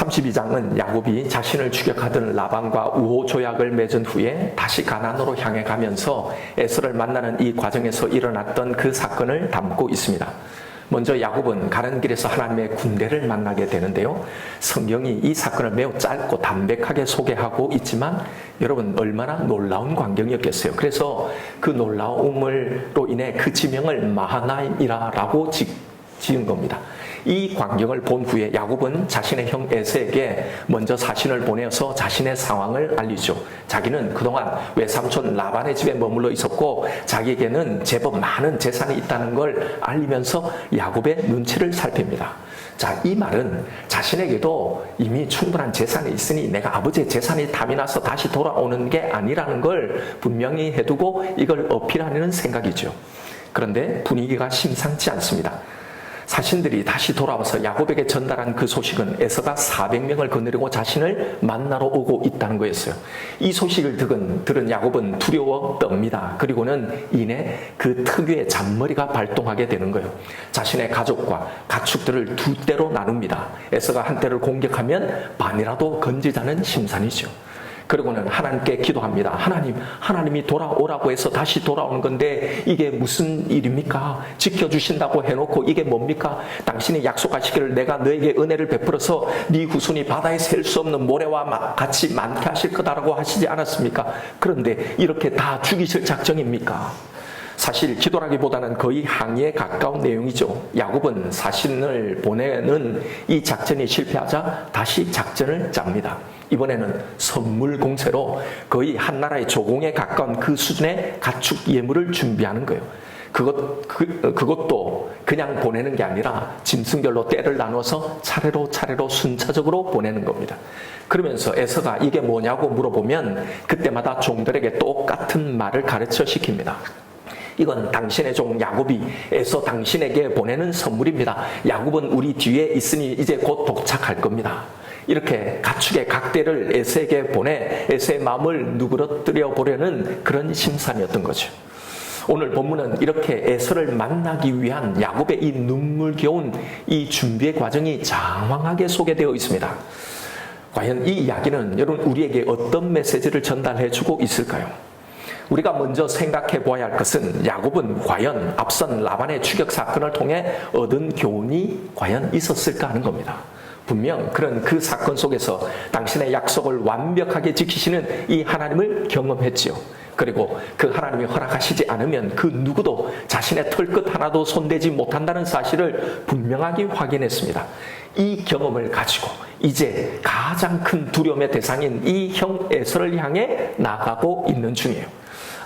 32장은 야곱이 자신을 추격하던 라반과 우호 조약을 맺은 후에 다시 가나안으로 향해 가면서 에서를 만나는 이 과정에서 일어났던 그 사건을 담고 있습니다. 먼저 야곱은 가는 길에서 하나님의 군대를 만나게 되는데요. 성경이 이 사건을 매우 짧고 담백하게 소개하고 있지만 여러분 얼마나 놀라운 광경이었겠어요. 그래서 그 놀라움으로 인해 그 지명을 마하나임이라고 지은 겁니다. 이 광경을 본 후에 야곱은 자신의 형 에서에게 먼저 사신을 보내서 자신의 상황을 알리죠. 자기는 그동안 외삼촌 라반의 집에 머물러 있었고 자기에게는 제법 많은 재산이 있다는 걸 알리면서 야곱의 눈치를 살핍니다. 자, 이 말은 자신에게도 이미 충분한 재산이 있으니 내가 아버지의 재산이 탐이 나서 다시 돌아오는 게 아니라는 걸 분명히 해두고 이걸 어필하려는 생각이죠. 그런데 분위기가 심상치 않습니다. 사신들이 다시 돌아와서 야곱에게 전달한 그 소식은 에서가 400명을 거느리고 자신을 만나러 오고 있다는 거였어요. 이 소식을 들은 야곱은 두려워 떱니다. 그리고는 이내 그 특유의 잔머리가 발동하게 되는 거예요. 자신의 가족과 가축들을 두 때로 나눕니다. 에서가 한 때를 공격하면 반이라도 건지자는 심산이죠. 그리고는 하나님께 기도합니다. 하나님이 돌아오라고 해서 다시 돌아오는 건데 이게 무슨 일입니까? 지켜주신다고 해놓고 이게 뭡니까? 당신이 약속하시기를 내가 너에게 은혜를 베풀어서 네 후손이 바다에 셀 수 없는 모래와 같이 많게 하실 거다라고 하시지 않았습니까? 그런데 이렇게 다 죽이실 작정입니까? 사실 기도라기보다는 거의 항의에 가까운 내용이죠. 야곱은 사신을 보내는 이 작전이 실패하자 다시 작전을 짭니다. 이번에는 선물 공세로 거의 한 나라의 조공에 가까운 그 수준의 가축 예물을 준비하는 거예요. 그것도 그냥 보내는 게 아니라 짐승별로 때를 나눠서 차례로 순차적으로 보내는 겁니다. 그러면서 에서가 이게 뭐냐고 물어보면 그때마다 종들에게 똑같은 말을 가르쳐 시킵니다. 이건 당신의 종 야곱이 에서 당신에게 보내는 선물입니다. 야곱은 우리 뒤에 있으니 이제 곧 도착할 겁니다. 이렇게 가축의 각대를 에서에게 보내 에서의 마음을 누그러뜨려 보려는 그런 심산이었던 거죠. 오늘 본문은 이렇게 에서를 만나기 위한 야곱의 이 눈물겨운 이 준비의 과정이 장황하게 소개되어 있습니다. 과연 이 이야기는 여러분 우리에게 어떤 메시지를 전달해주고 있을까요? 우리가 먼저 생각해 보아야 할 것은 야곱은 과연 앞선 라반의 추격 사건을 통해 얻은 교훈이 과연 있었을까 하는 겁니다. 분명 그런 그 사건 속에서 당신의 약속을 완벽하게 지키시는 이 하나님을 경험했지요. 그리고 그 하나님이 허락하시지 않으면 그 누구도 자신의 털끝 하나도 손대지 못한다는 사실을 분명하게 확인했습니다. 이 경험을 가지고 이제 가장 큰 두려움의 대상인 이 형 에서를 향해 나가고 있는 중이에요.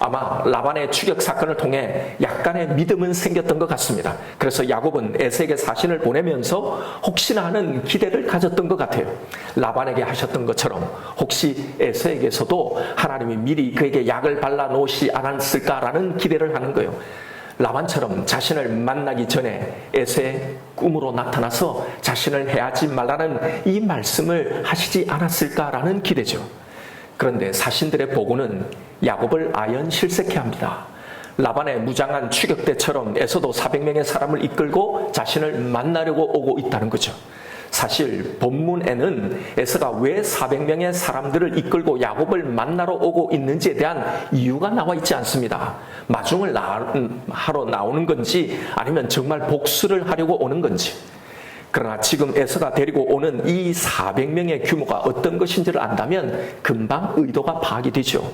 아마 라반의 추격 사건을 통해 약간의 믿음은 생겼던 것 같습니다. 그래서 야곱은 에서에게 사신을 보내면서 혹시나 하는 기대를 가졌던 것 같아요. 라반에게 하셨던 것처럼 혹시 에서에게서도 하나님이 미리 그에게 약을 발라놓으시 않았을까라는 기대를 하는 거예요. 라반처럼 자신을 만나기 전에 에서의 꿈으로 나타나서 자신을 해하지 말라는 이 말씀을 하시지 않았을까라는 기대죠. 그런데 사신들의 보고는 야곱을 아연실색해 합니다. 라반의 무장한 추격대처럼 에서도 400명의 사람을 이끌고 자신을 만나려고 오고 있다는 거죠. 사실 본문에는 에서가 왜 400명의 사람들을 이끌고 야곱을 만나러 오고 있는지에 대한 이유가 나와 있지 않습니다. 마중을 하러 나오는 건지 아니면 정말 복수를 하려고 오는 건지. 그러나 지금 에서가 데리고 오는 이 400명의 규모가 어떤 것인지를 안다면 금방 의도가 파악이 되죠.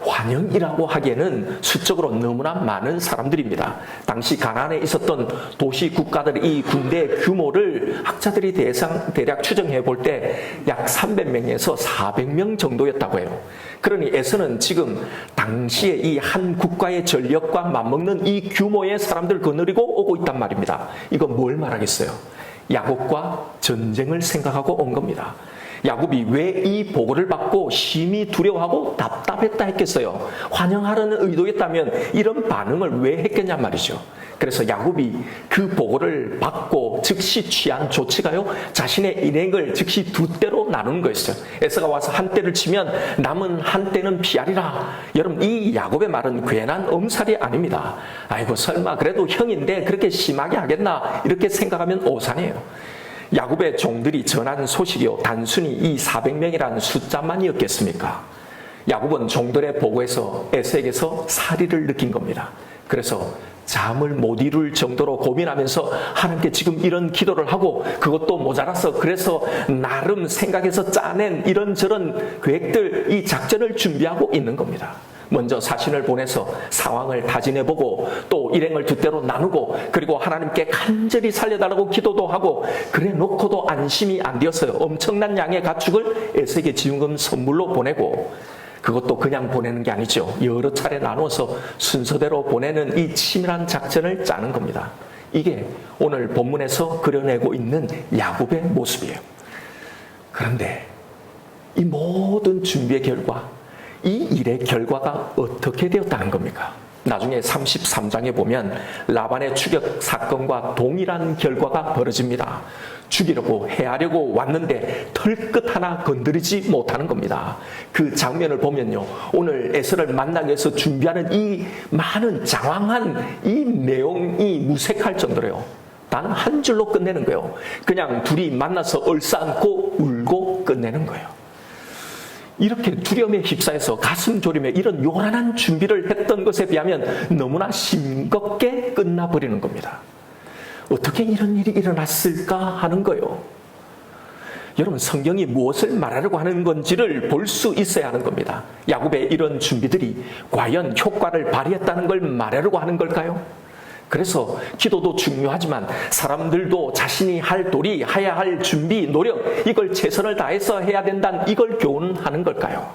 환영이라고 하기에는 수적으로 너무나 많은 사람들입니다. 당시 가나안에 있었던 도시 국가들의 이 군대의 규모를 학자들이 대략 추정해 볼 때 약 300명에서 400명 정도였다고 해요. 그러니 에서는 지금 당시에 이 한 국가의 전력과 맞먹는 이 규모의 사람들을 거느리고 오고 있단 말입니다. 이건 뭘 말하겠어요? 야곱과 전쟁을 생각하고 온 겁니다. 야곱이 왜 이 보고를 받고 심히 두려워하고 답답했다 했겠어요? 환영하려는 의도였다면 이런 반응을 왜 했겠냐 말이죠. 그래서 야곱이 그 보고를 받고 즉시 취한 조치가요, 자신의 일행을 즉시 두 때로 나누는 거였어요. 에서가 와서 한 때를 치면 남은 한 때는 피하리라. 여러분, 이 야곱의 말은 괜한 엄살이 아닙니다. 아이고 설마 그래도 형인데 그렇게 심하게 하겠나 이렇게 생각하면 오산이에요. 야곱의 종들이 전한 소식이요 단순히 이 400명이라는 숫자만이었겠습니까? 야곱은 종들의 보고에서 에서에게서 살의를 느낀 겁니다. 그래서 잠을 못 이룰 정도로 고민하면서 하나님께 지금 이런 기도를 하고 그것도 모자라서 그래서 나름 생각해서 짜낸 이런저런 계획들, 이 작전을 준비하고 있는 겁니다. 먼저 사신을 보내서 상황을 다짐해보고 또 일행을 두 대로 나누고 그리고 하나님께 간절히 살려달라고 기도도 하고 그래 놓고도 안심이 안 되었어요. 엄청난 양의 가축을 에서에게 지원금 선물로 보내고 그것도 그냥 보내는 게 아니죠. 여러 차례 나눠서 순서대로 보내는 이 치밀한 작전을 짜는 겁니다. 이게 오늘 본문에서 그려내고 있는 야곱의 모습이에요. 그런데 이 모든 준비의 결과, 이 일의 결과가 어떻게 되었다는 겁니까? 나중에 33장에 보면 라반의 추격 사건과 동일한 결과가 벌어집니다. 죽이려고 해하려고 왔는데 털끝 하나 건드리지 못하는 겁니다. 그 장면을 보면요, 오늘 에서를 만나기 위해서 준비하는 이 많은 장황한 이 내용이 무색할 정도로요, 단 한 줄로 끝내는 거예요. 그냥 둘이 만나서 얼싸안고 울고 끝내는 거예요. 이렇게 두려움에 휩싸여서 가슴 졸이며 이런 요란한 준비를 했던 것에 비하면 너무나 싱겁게 끝나버리는 겁니다. 어떻게 이런 일이 일어났을까 하는 거예요. 여러분, 성경이 무엇을 말하려고 하는 건지를 볼 수 있어야 하는 겁니다. 야곱의 이런 준비들이 과연 효과를 발휘했다는 걸 말하려고 하는 걸까요? 그래서 기도도 중요하지만 사람들도 자신이 할 도리, 해야 할 준비, 노력, 이걸 최선을 다해서 해야 된다는 이걸 교훈하는 걸까요?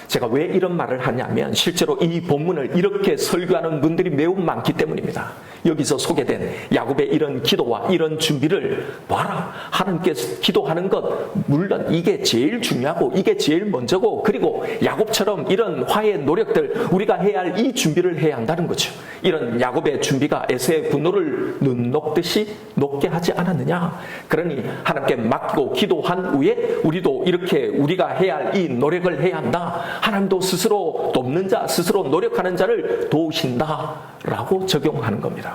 제가 왜 이런 말을 하냐면 실제로 이 본문을 이렇게 설교하는 분들이 매우 많기 때문입니다. 여기서 소개된 야곱의 이런 기도와 이런 준비를 봐라, 하나님께서 기도하는 것 물론 이게 제일 중요하고 이게 제일 먼저고, 그리고 야곱처럼 이런 화해 노력들 우리가 해야 할 이 준비를 해야 한다는 거죠. 이런 야곱의 준비가 에서의 분노를 눈 녹듯이 녹게 하지 않았느냐. 그러니 하나님께 맡기고 기도한 후에 우리도 이렇게 우리가 해야 할 이 노력을 해야 한다. 하나님도 스스로 돕는 자, 스스로 노력하는 자를 도우신다라고 적용하는 겁니다.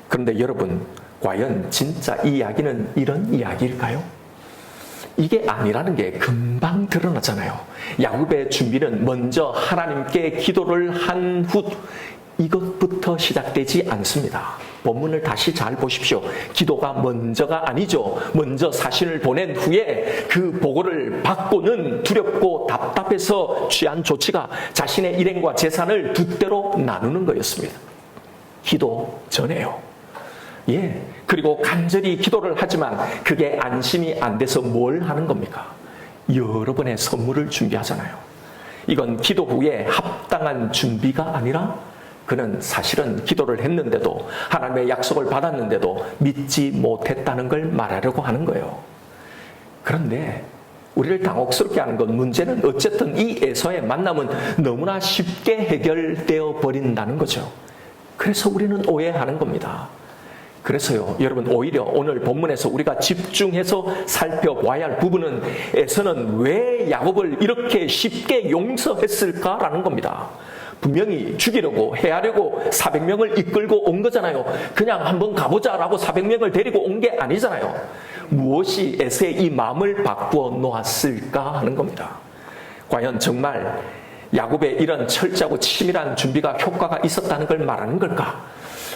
그런데 여러분, 과연 진짜 이 이야기는 이런 이야기일까요? 이게 아니라는 게 금방 드러나잖아요. 야곱의 준비는 먼저 하나님께 기도를 한 후 이것부터 시작되지 않습니다. 본문을 다시 잘 보십시오. 기도가 먼저가 아니죠. 먼저 사신을 보낸 후에 그 보고를 받고는 두렵고 답답해서 취한 조치가 자신의 일행과 재산을 두 대로 나누는 거였습니다. 기도 전에요. 예. 그리고 간절히 기도를 하지만 그게 안심이 안 돼서 뭘 하는 겁니까? 여러 번의 선물을 준비하잖아요. 이건 기도 후에 합당한 준비가 아니라 그는 사실은 기도를 했는데도 하나님의 약속을 받았는데도 믿지 못했다는 걸 말하려고 하는 거예요. 그런데 우리를 당혹스럽게 하는 건, 문제는 어쨌든 이 에서의 만남은 너무나 쉽게 해결되어 버린다는 거죠. 그래서 우리는 오해하는 겁니다. 그래서요, 여러분, 오히려 오늘 본문에서 우리가 집중해서 살펴봐야 할 부분은 에서는 왜 야곱을 이렇게 쉽게 용서했을까라는 겁니다. 분명히 죽이려고 해하려고 400명을 이끌고 온 거잖아요. 그냥 한번 가보자라고 400명을 데리고 온 게 아니잖아요. 무엇이 에서의 이 마음을 바꾸어 놓았을까 하는 겁니다. 과연 정말 야곱의 이런 철저하고 치밀한 준비가 효과가 있었다는 걸 말하는 걸까?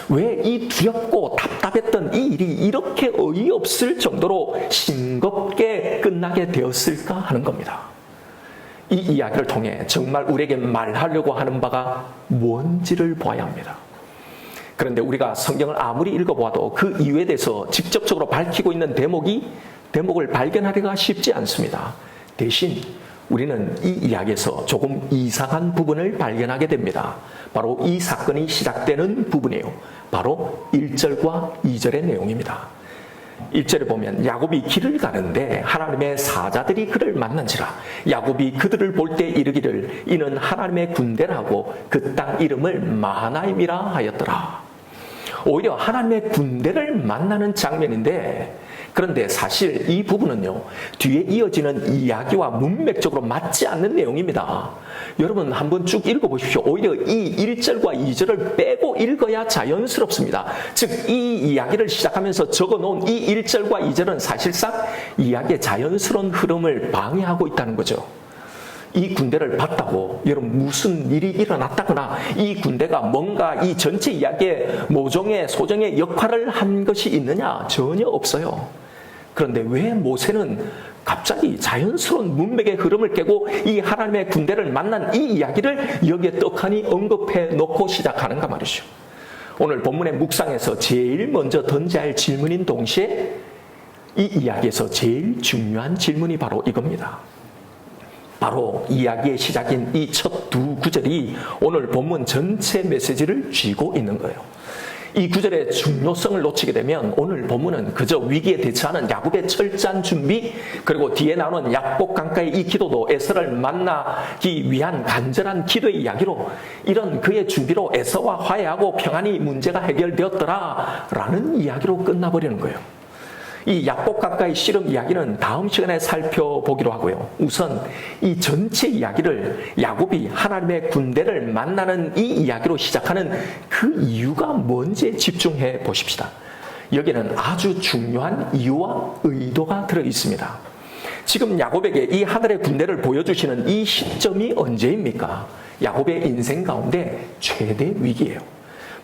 왜 이 두렵고 답답했던 이 일이 이렇게 어이없을 정도로 싱겁게 끝나게 되었을까 하는 겁니다. 이 이야기를 통해 정말 우리에게 말하려고 하는 바가 뭔지를 봐야 합니다. 그런데 우리가 성경을 아무리 읽어보아도 그 이유에 대해서 직접적으로 밝히고 있는 대목을 발견하기가 쉽지 않습니다. 대신 우리는 이 이야기에서 조금 이상한 부분을 발견하게 됩니다. 바로 이 사건이 시작되는 부분이에요. 바로 1절과 2절의 내용입니다. 1절에 보면 야곱이 길을 가는데 하나님의 사자들이 그를 만난지라. 야곱이 그들을 볼 때 이르기를 이는 하나님의 군대라고 그 땅 이름을 마하나임이라 하였더라. 오히려 하나님의 군대를 만나는 장면인데, 그런데 사실 이 부분은요, 뒤에 이어지는 이야기와 문맥적으로 맞지 않는 내용입니다. 여러분 한번 쭉 읽어보십시오. 오히려 이 1절과 2절을 빼고 읽어야 자연스럽습니다. 즉, 이 이야기를 시작하면서 적어놓은 이 1절과 2절은 사실상 이야기의 자연스러운 흐름을 방해하고 있다는 거죠. 이 군대를 봤다고 여러분 무슨 일이 일어났다거나 이 군대가 뭔가 이 전체 이야기의 모종의 소정의 역할을 한 것이 있느냐? 전혀 없어요. 그런데 왜 모세는 갑자기 자연스러운 문맥의 흐름을 깨고 이 하나님의 군대를 만난 이 이야기를 여기에 떡하니 언급해 놓고 시작하는가 말이죠. 오늘 본문의 묵상에서 제일 먼저 던져야 할 질문인 동시에 이 이야기에서 제일 중요한 질문이 바로 이겁니다. 바로 이야기의 시작인 이 첫 두 구절이 오늘 본문 전체 메시지를 쥐고 있는 거예요. 이 구절의 중요성을 놓치게 되면 오늘 본문은 그저 위기에 대처하는 야곱의 철저한 준비, 그리고 뒤에 나오는 약복 강가의 이 기도도 에서를 만나기 위한 간절한 기도의 이야기로, 이런 그의 준비로 에서와 화해하고 평안히 문제가 해결되었더라라는 이야기로 끝나버리는 거예요. 이 약복 가까이 씨름 이야기는 다음 시간에 살펴보기로 하고요. 우선 이 전체 이야기를 야곱이 하나님의 군대를 만나는 이 이야기로 시작하는 그 이유가 뭔지에 집중해 보십시다. 여기는 아주 중요한 이유와 의도가 들어 있습니다. 지금 야곱에게 이 하늘의 군대를 보여주시는 이 시점이 언제입니까? 야곱의 인생 가운데 최대 위기예요.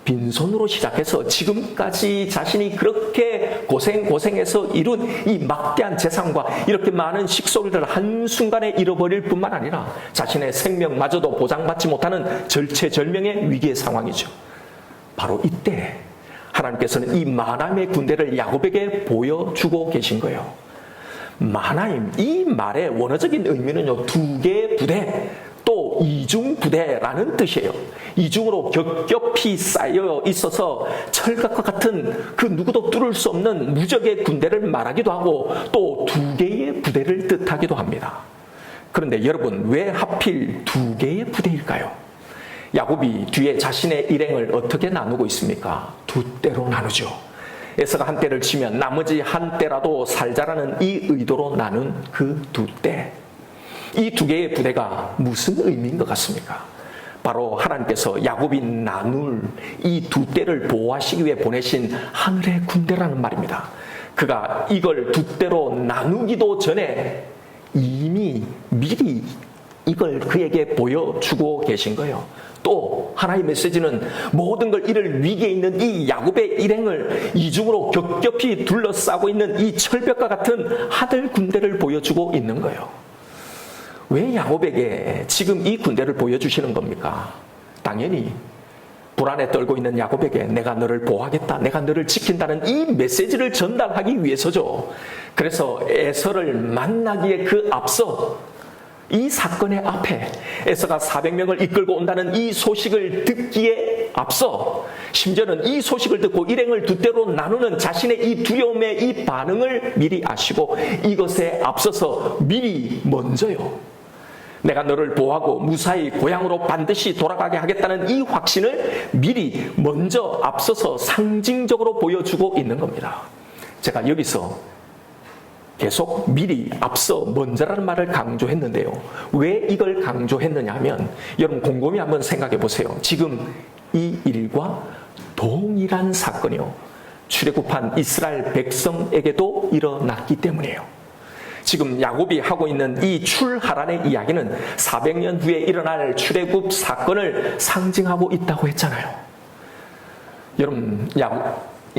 빈손으로 시작해서 지금까지 자신이 그렇게 고생해서 이룬 이 막대한 재산과 이렇게 많은 식소리를 한순간에 잃어버릴 뿐만 아니라 자신의 생명마저도 보장받지 못하는 절체절명의 위기의 상황이죠. 바로 이때 하나님께서는 이 마나임의 군대를 야곱에게 보여주고 계신 거예요. 마나임, 이 말의 원어적인 의미는요, 두 개의 부대, 또 이중 부대라는 뜻이에요. 이중으로 겹겹이 쌓여 있어서 철갑과 같은 그 누구도 뚫을 수 없는 무적의 군대를 말하기도 하고 또 두 개의 부대를 뜻하기도 합니다. 그런데 여러분, 왜 하필 두 개의 부대일까요? 야곱이 뒤에 자신의 일행을 어떻게 나누고 있습니까? 두 때로 나누죠. 에서가 한 때를 치면 나머지 한 때라도 살자라는 이 의도로 나눈 그 두 때. 이 두 개의 부대가 무슨 의미인 것 같습니까? 바로 하나님께서 야곱이 나눌 이 두 때를 보호하시기 위해 보내신 하늘의 군대라는 말입니다. 그가 이걸 두 때로 나누기도 전에 이미 미리 이걸 그에게 보여주고 계신 거예요. 또 하나의 메시지는 모든 걸 잃을 위기에 있는 이 야곱의 일행을 이중으로 겹겹이 둘러싸고 있는 이 철벽과 같은 하늘 군대를 보여주고 있는 거예요. 왜 야곱에게 지금 이 군대를 보여주시는 겁니까? 당연히 불안에 떨고 있는 야곱에게 내가 너를 보호하겠다, 내가 너를 지킨다는 이 메시지를 전달하기 위해서죠. 그래서 에서를 만나기에 그 앞서 이 사건의 앞에 에서가 400명을 이끌고 온다는 이 소식을 듣기에 앞서, 심지어는 이 소식을 듣고 일행을 두 때로 나누는 자신의 이 두려움의 이 반응을 미리 아시고 이것에 앞서서 미리 먼저요, 내가 너를 보호하고 무사히 고향으로 반드시 돌아가게 하겠다는 이 확신을 미리 먼저 앞서서 상징적으로 보여주고 있는 겁니다. 제가 여기서 계속 미리 앞서 먼저라는 말을 강조했는데요. 왜 이걸 강조했느냐 하면 여러분 곰곰이 한번 생각해 보세요. 지금 이 일과 동일한 사건이요, 출애굽한 이스라엘 백성에게도 일어났기 때문이에요. 지금 야곱이 하고 있는 이 출하란의 이야기는 400년 후에 일어날 출애굽 사건을 상징하고 있다고 했잖아요. 여러분,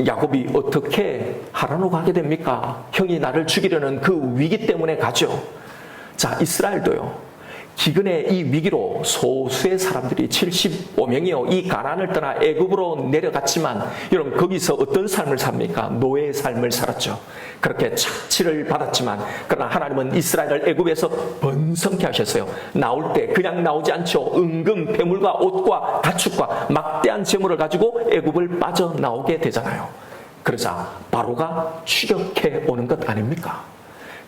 야곱이 어떻게 하란으로 가게 됩니까? 형이 나를 죽이려는 그 위기 때문에 가죠. 자, 이스라엘도요, 기근의 이 위기로 소수의 사람들이 75명이요 이 가나안을 떠나 애굽으로 내려갔지만 여러분 거기서 어떤 삶을 삽니까? 노예의 삶을 살았죠. 그렇게 착취를 받았지만 그러나 하나님은 이스라엘을 애굽에서 번성케 하셨어요. 나올 때 그냥 나오지 않죠. 은금, 폐물과 옷과 가축과 막대한 재물을 가지고 애굽을 빠져나오게 되잖아요. 그러자 바로가 추격해 오는 것 아닙니까?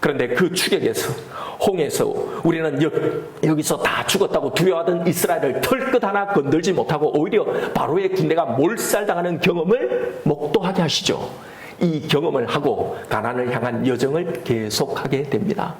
그런데 그 추격에서, 홍해에서 우리는 여기서 다 죽었다고 두려워하던 이스라엘을 털끝 하나 건들지 못하고 오히려 바로의 군대가 몰살당하는 경험을 목도하게 하시죠. 이 경험을 하고 가나안을 향한 여정을 계속하게 됩니다.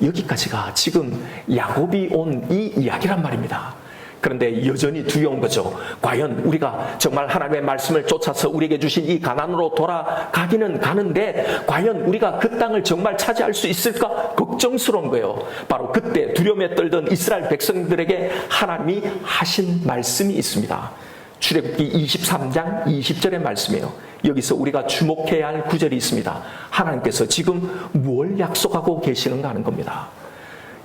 여기까지가 지금 야곱이 온 이 이야기란 말입니다. 그런데 여전히 두려운 거죠. 과연 우리가 정말 하나님의 말씀을 쫓아서 우리에게 주신 이 가나안으로 돌아가기는 가는데 과연 우리가 그 땅을 정말 차지할 수 있을까? 걱정스러운 거예요. 바로 그때 두려움에 떨던 이스라엘 백성들에게 하나님이 하신 말씀이 있습니다. 출애굽기 23장 20절의 말씀이에요. 여기서 우리가 주목해야 할 구절이 있습니다. 하나님께서 지금 뭘 약속하고 계시는가 하는 겁니다.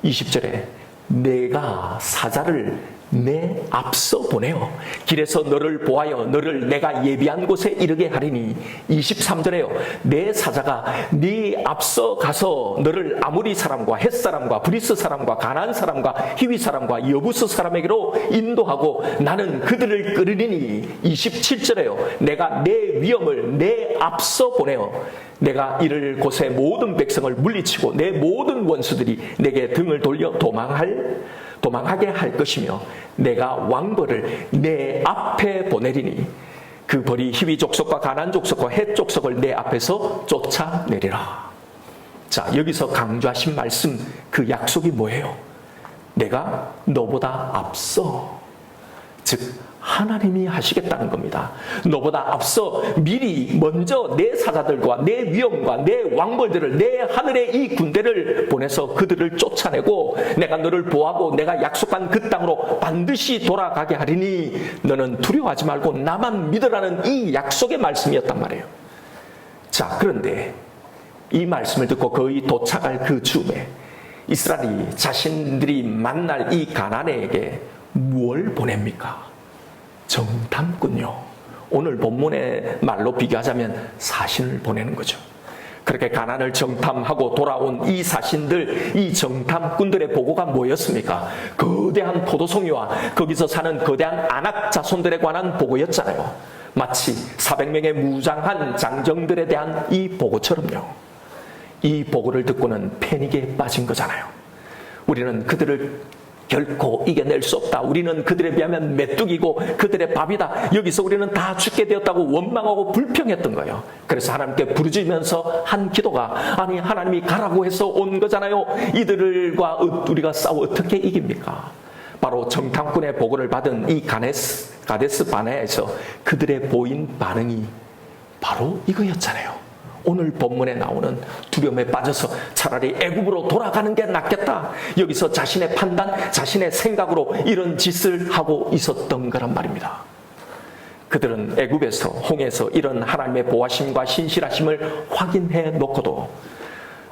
20절에 내가 사자를 내 앞서 보내어 길에서 너를 보하여 너를 내가 예비한 곳에 이르게 하리니 23절에요. 내 사자가 네 앞서 가서 너를 아모리 사람과 헷 사람과 브리스 사람과 가나안 사람과 히위 사람과 여부스 사람에게로 인도하고 나는 그들을 끌으리니 27절에요. 내가 내 위엄을 내 앞서 보내어 내가 이를 곳에 모든 백성을 물리치고 내 모든 원수들이 내게 등을 돌려 도망하게 할 것이며 내가 왕벌을 내 앞에 보내리니 그 벌이 히위 족속과 가나안 족속과 헷 족속을 내 앞에서 쫓아내리라. 자, 여기서 강조하신 말씀, 그 약속이 뭐예요? 내가 너보다 앞서, 즉 하나님이 하시겠다는 겁니다. 너보다 앞서 미리 먼저 내 사자들과 내 위엄과 내 왕벌들을, 내 하늘의 이 군대를 보내서 그들을 쫓아내고 내가 너를 보호하고 내가 약속한 그 땅으로 반드시 돌아가게 하리니 너는 두려워하지 말고 나만 믿으라는 이 약속의 말씀이었단 말이에요. 자, 그런데 이 말씀을 듣고 거의 도착할 그 즈음에 이스라엘이 자신들이 만날 이 가나안에게 뭘 보냅니까? 정탐꾼요. 오늘 본문의 말로 비교하자면 사신을 보내는 거죠. 그렇게 가나안을 정탐하고 돌아온 이 사신들, 이 정탐꾼들의 보고가 뭐였습니까? 거대한 포도송이와 거기서 사는 거대한 아낙 자손들에 관한 보고였잖아요. 마치 400명의 무장한 장정들에 대한 이 보고처럼요. 이 보고를 듣고는 패닉에 빠진 거잖아요. 우리는 그들을 결코 이겨낼 수 없다. 우리는 그들에 비하면 메뚜기고 그들의 밥이다. 여기서 우리는 다 죽게 되었다고 원망하고 불평했던 거예요. 그래서 하나님께 부르짖으면서 한 기도가, 아니 하나님이 가라고 해서 온 거잖아요. 이들과 우리가 싸워 어떻게 이깁니까? 바로 정탐꾼의 보고를 받은 이 가데스 바네아에서 그들의 보인 반응이 바로 이거였잖아요. 오늘 본문에 나오는 두려움에 빠져서 차라리 애굽으로 돌아가는 게 낫겠다. 여기서 자신의 판단, 자신의 생각으로 이런 짓을 하고 있었던 거란 말입니다. 그들은 애굽에서, 홍해에서 이런 하나님의 보호하심과 신실하심을 확인해 놓고도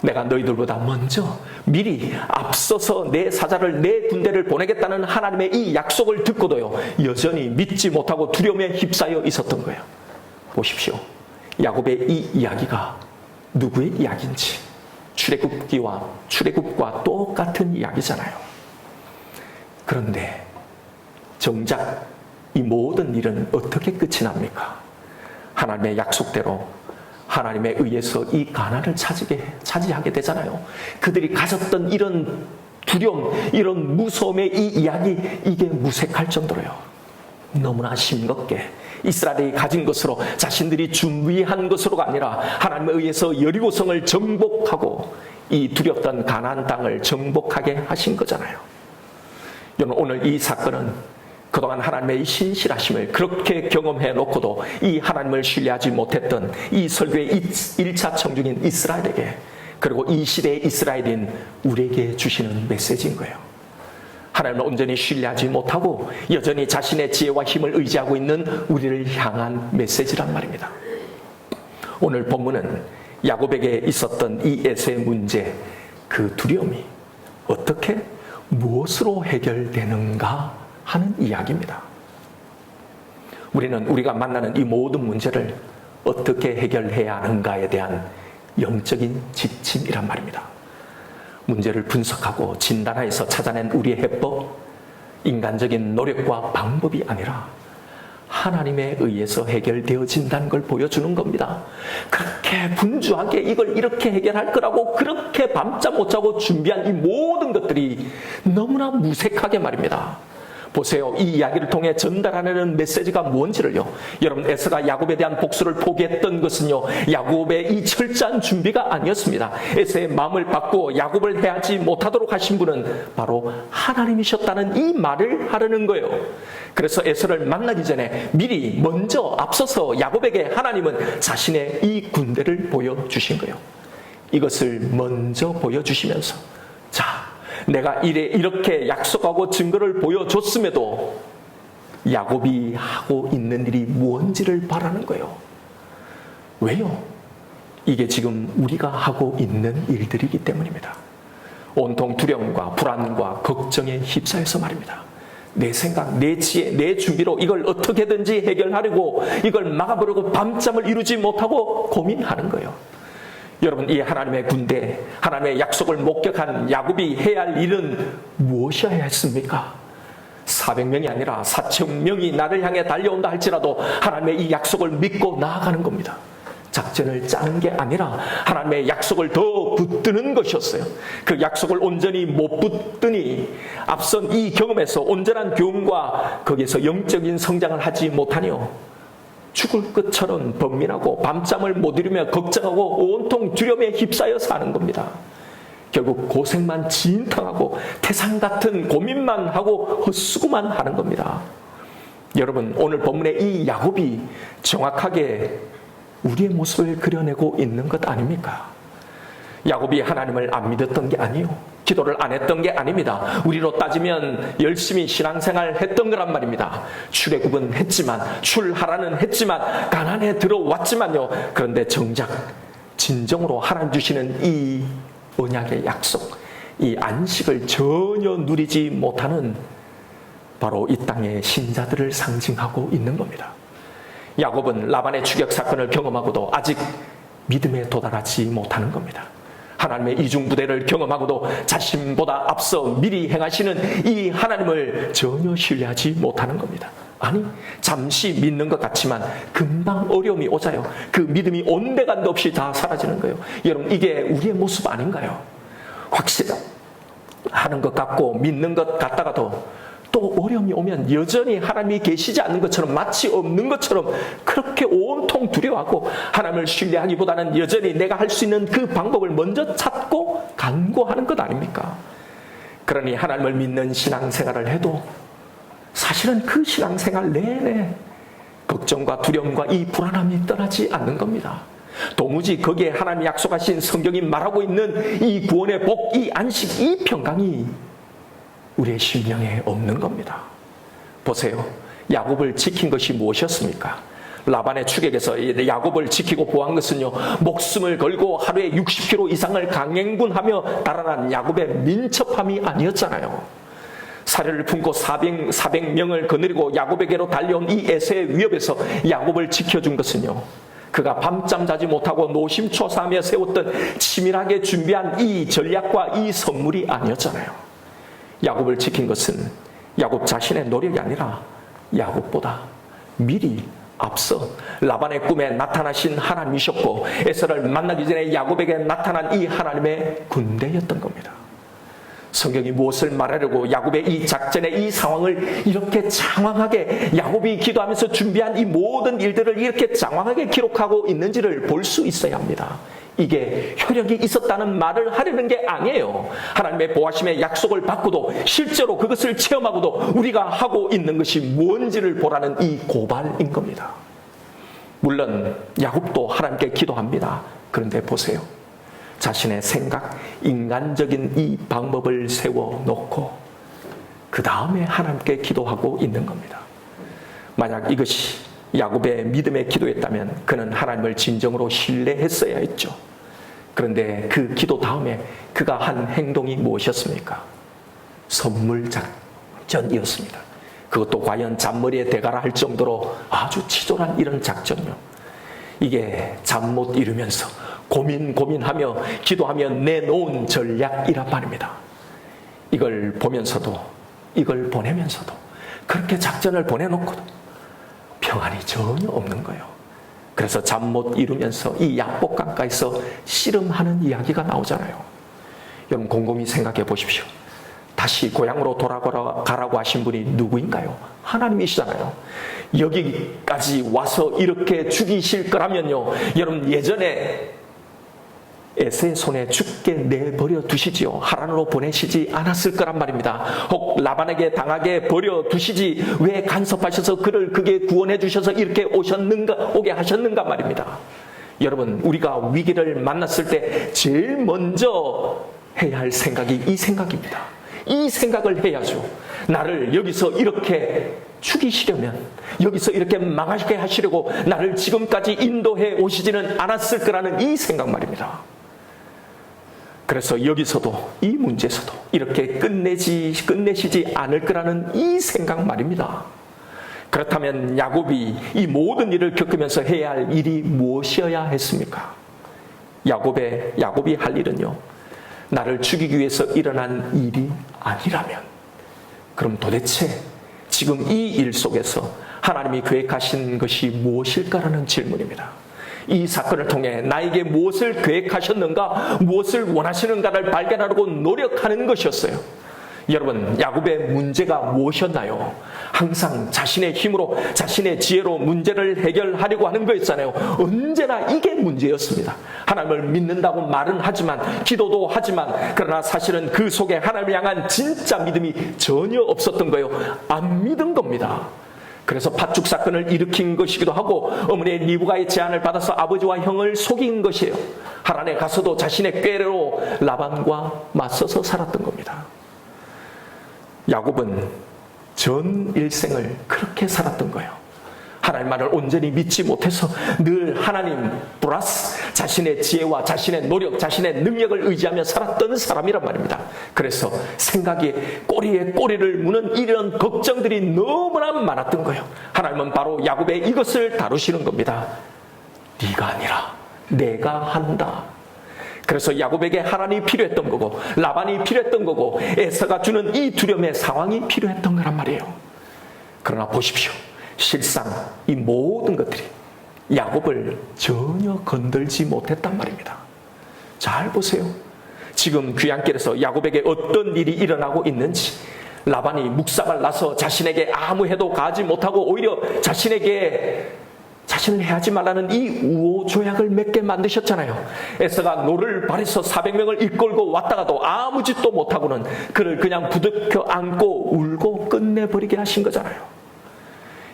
내가 너희들보다 먼저 미리 앞서서 내 사자를, 내 군대를 보내겠다는 하나님의 이 약속을 듣고도요, 여전히 믿지 못하고 두려움에 휩싸여 있었던 거예요. 보십시오. 야곱의 이 이야기가 누구의 이야기인지 출애굽과 똑같은 이야기잖아요. 그런데 정작 이 모든 일은 어떻게 끝이 납니까? 하나님의 약속대로 하나님에 의해서 이 가나안을 차지하게 되잖아요. 그들이 가졌던 이런 두려움, 이런 무서움의 이 이야기, 이게 무색할 정도로요. 너무나 싱겁게 이스라엘이 가진 것으로, 자신들이 준비한 것으로가 아니라 하나님에 의해서 여리고성을 정복하고 이 두렵던 가나안 땅을 정복하게 하신 거잖아요. 여러분, 오늘 이 사건은 그동안 하나님의 신실하심을 그렇게 경험해 놓고도 이 하나님을 신뢰하지 못했던 이 설교의 1차 청중인 이스라엘에게, 그리고 이 시대의 이스라엘인 우리에게 주시는 메시지인 거예요. 하나님을 온전히 신뢰하지 못하고 여전히 자신의 지혜와 힘을 의지하고 있는 우리를 향한 메시지란 말입니다. 오늘 본문은 야곱에게 있었던 이 에서의 문제, 그 두려움이 어떻게, 무엇으로 해결되는가 하는 이야기입니다. 우리는 우리가 만나는 이 모든 문제를 어떻게 해결해야 하는가에 대한 영적인 지침이란 말입니다. 문제를 분석하고 진단하여서 찾아낸 우리의 해법, 인간적인 노력과 방법이 아니라 하나님에 의해서 해결되어진다는 걸 보여주는 겁니다. 그렇게 분주하게 이걸 이렇게 해결할 거라고 그렇게 밤잠 못 자고 준비한 이 모든 것들이 너무나 무색하게 말입니다. 보세요. 이 이야기를 통해 전달하는 메시지가 뭔지를요. 여러분, 에서가 야곱에 대한 복수를 포기했던 것은요, 야곱의 이 철저한 준비가 아니었습니다. 에서의 마음을 바꾸어 야곱을 해하지 못하도록 하신 분은 바로 하나님이셨다는 이 말을 하려는 거예요. 그래서 에서를 만나기 전에 미리 먼저 앞서서 야곱에게 하나님은 자신의 이 군대를 보여주신 거예요. 이것을 먼저 보여주시면서, 자, 내가 이렇게 약속하고 증거를 보여줬음에도 야곱이 하고 있는 일이 뭔지를 바라는 거예요. 왜요? 이게 지금 우리가 하고 있는 일들이기 때문입니다. 온통 두려움과 불안과 걱정에 휩싸여서 말입니다. 내 생각, 내 지혜, 내 준비로 이걸 어떻게든지 해결하려고 이걸 막아보려고 밤잠을 이루지 못하고 고민하는 거예요. 여러분, 이 하나님의 군대, 하나님의 약속을 목격한 야곱이 해야 할 일은 무엇이어야 했습니까? 400명이 아니라 4,000명이 나를 향해 달려온다 할지라도 하나님의 이 약속을 믿고 나아가는 겁니다. 작전을 짜는 게 아니라 하나님의 약속을 더 붙드는 것이었어요. 그 약속을 온전히 못 붙드니 앞선 이 경험에서 온전한 교훈과 거기에서 영적인 성장을 하지 못하니요, 죽을 것처럼 번민하고 밤잠을 못 이루며 걱정하고 온통 두려움에 휩싸여 사는 겁니다. 결국 고생만 진탕하고 태산 같은 고민만 하고 헛수고만 하는 겁니다. 여러분, 오늘 본문의 이 야곱이 정확하게 우리의 모습을 그려내고 있는 것 아닙니까? 야곱이 하나님을 안 믿었던 게 아니에요. 기도를 안 했던 게 아닙니다. 우리로 따지면 열심히 신앙생활 했던 거란 말입니다. 출애굽은 했지만, 출하라는 했지만, 가나안에 들어왔지만요. 그런데 정작 진정으로 하나님 주시는 이 언약의 약속, 이 안식을 전혀 누리지 못하는 바로 이 땅의 신자들을 상징하고 있는 겁니다. 야곱은 라반의 추격 사건을 경험하고도 아직 믿음에 도달하지 못하는 겁니다. 하나님의 이중부대를 경험하고도 자신보다 앞서 미리 행하시는 이 하나님을 전혀 신뢰하지 못하는 겁니다. 아니, 잠시 믿는 것 같지만 금방 어려움이 오자요. 그 믿음이 온데간도 없이 다 사라지는 거예요. 여러분, 이게 우리의 모습 아닌가요? 확실하는 것 같고 믿는 것 같다가도 또 어려움이 오면 여전히 하나님이 계시지 않는 것처럼, 마치 없는 것처럼 그렇게 온통 두려워하고 하나님을 신뢰하기보다는 여전히 내가 할 수 있는 그 방법을 먼저 찾고 간구하는 것 아닙니까? 그러니 하나님을 믿는 신앙생활을 해도 사실은 그 신앙생활 내내 걱정과 두려움과 이 불안함이 떠나지 않는 겁니다. 도무지 거기에 하나님이 약속하신 성경이 말하고 있는 이 구원의 복, 이 안식, 이 평강이 우리의 심령에 없는 겁니다. 보세요. 야곱을 지킨 것이 무엇이었습니까? 라반의 추격에서 야곱을 지키고 보호한 것은요, 목숨을 걸고 하루에 60km 이상을 강행군하며 달아난 야곱의 민첩함이 아니었잖아요. 사려를 품고 400명을 거느리고 야곱에게로 달려온 이 에서의 위협에서 야곱을 지켜준 것은요, 그가 밤잠 자지 못하고 노심초사하며 세웠던 치밀하게 준비한 이 전략과 이 선물이 아니었잖아요. 야곱을 지킨 것은 야곱 자신의 노력이 아니라 야곱보다 미리 앞서 라반의 꿈에 나타나신 하나님이셨고, 에서를 만나기 전에 야곱에게 나타난 이 하나님의 군대였던 겁니다. 성경이 무엇을 말하려고 야곱의 이 작전의 이 상황을 이렇게 장황하게, 야곱이 기도하면서 준비한 이 모든 일들을 이렇게 장황하게 기록하고 있는지를 볼 수 있어야 합니다. 이게 효력이 있었다는 말을 하려는 게 아니에요. 하나님의 보호하심의 약속을 받고도 실제로 그것을 체험하고도 우리가 하고 있는 것이 뭔지를 보라는 이 고발인 겁니다. 물론 야곱도 하나님께 기도합니다. 그런데 보세요. 자신의 생각, 인간적인 이 방법을 세워놓고 그 다음에 하나님께 기도하고 있는 겁니다. 만약 이것이 야곱의 믿음의 기도였다면 그는 하나님을 진정으로 신뢰했어야 했죠. 그런데 그 기도 다음에 그가 한 행동이 무엇이었습니까? 선물 작전이었습니다. 그것도 과연 잔머리에 대가라 할 정도로 아주 치졸한 이런 작전이요. 이게 잠 못 이루면서 고민하며 기도하며 내놓은 전략이란 말입니다. 이걸 보면서도, 이걸 보내면서도, 그렇게 작전을 보내놓고도 평안이 전혀 없는 거예요. 그래서 잠 못 이루면서 이 약복강가에서 씨름하는 이야기가 나오잖아요. 여러분 곰곰이 생각해 보십시오. 다시 고향으로 돌아가라고 하신 분이 누구인가요? 하나님이시잖아요. 여기까지 와서 이렇게 죽이실 거라면요, 여러분 예전에 에서의 손에 죽게 내버려 두시지요. 하란으로 보내시지 않았을 거란 말입니다. 혹 라반에게 당하게 버려 두시지 왜 간섭하셔서 그를 그게 구원해 주셔서 이렇게 오게 하셨는가 말입니다. 여러분 우리가 위기를 만났을 때 제일 먼저 해야 할 생각이 이 생각입니다. 이 생각을 해야죠. 나를 여기서 이렇게 죽이시려면, 여기서 이렇게 망하게 하시려고 나를 지금까지 인도해 오시지는 않았을 거라는 이 생각 말입니다. 그래서 여기서도 이 문제에서도 이렇게 끝내시지 않을 거라는 이 생각 말입니다. 그렇다면 야곱이 이 모든 일을 겪으면서 해야 할 일이 무엇이어야 했습니까? 야곱이 할 일은요, 나를 죽이기 위해서 일어난 일이 아니라면, 그럼 도대체 지금 이 일 속에서 하나님이 계획하신 것이 무엇일까라는 질문입니다. 이 사건을 통해 나에게 무엇을 계획하셨는가, 무엇을 원하시는가를 발견하려고 노력하는 것이었어요. 여러분, 야곱의 문제가 무엇이었나요? 항상 자신의 힘으로, 자신의 지혜로 문제를 해결하려고 하는 거였잖아요. 언제나 이게 문제였습니다. 하나님을 믿는다고 말은 하지만, 기도도 하지만, 그러나 사실은 그 속에 하나님을 향한 진짜 믿음이 전혀 없었던 거예요. 안 믿은 겁니다. 그래서 팥죽 사건을 일으킨 것이기도 하고, 어머니 리브가의 제안을 받아서 아버지와 형을 속인 것이에요. 하란에 가서도 자신의 꾀로 라반과 맞서서 살았던 겁니다. 야곱은 전 일생을 그렇게 살았던 거예요. 하나님 말을 온전히 믿지 못해서 늘 하나님 플러스 자신의 지혜와 자신의 노력, 자신의 능력을 의지하며 살았던 사람이란 말입니다. 그래서 생각이 꼬리에 꼬리를 무는 이런 걱정들이 너무나 많았던 거예요. 하나님은 바로 야곱의 이것을 다루시는 겁니다. 네가 아니라 내가 한다. 그래서 야곱에게 하란이 필요했던 거고, 라반이 필요했던 거고, 에서가 주는 이 두려움의 상황이 필요했던 거란 말이에요. 그러나 보십시오. 실상 이 모든 것들이 야곱을 전혀 건들지 못했단 말입니다. 잘 보세요. 지금 귀향길에서 야곱에게 어떤 일이 일어나고 있는지, 라반이 묵사발 나서 자신에게 아무 해도 가지 못하고 오히려 자신을 해하지 말라는 이 우호 조약을 맺게 만드셨잖아요. 에서가 노를 발해서 400명을 이끌고 왔다가도 아무 짓도 못하고는 그를 그냥 부둥켜 안고 울고 끝내버리게 하신 거잖아요.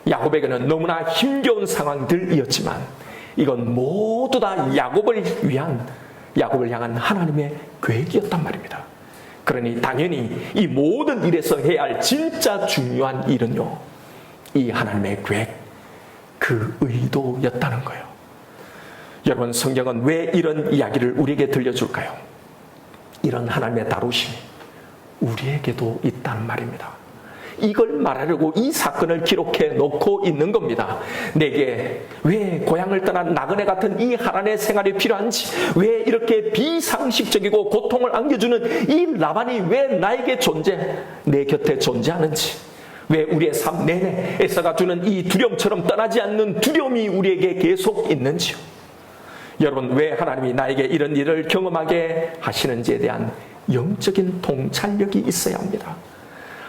야곱에게는 너무나 힘겨운 상황들이었지만 이건 모두 다 야곱을 향한 하나님의 계획이었단 말입니다. 그러니 당연히 이 모든 일에서 해야 할 진짜 중요한 일은요, 이 하나님의 계획, 그 의도였다는 거예요. 여러분, 성경은 왜 이런 이야기를 우리에게 들려줄까요? 이런 하나님의 다루심이 우리에게도 있단 말입니다. 이걸 말하려고 이 사건을 기록해 놓고 있는 겁니다. 내게 왜 고향을 떠난 나그네 같은 이 하란의 생활이 필요한지, 왜 이렇게 비상식적이고 고통을 안겨주는 이 라반이 왜 내 곁에 존재하는지, 왜 우리의 삶 내내 에서가 주는 이 두려움처럼 떠나지 않는 두려움이 우리에게 계속 있는지요. 여러분, 왜 하나님이 나에게 이런 일을 경험하게 하시는지에 대한 영적인 통찰력이 있어야 합니다.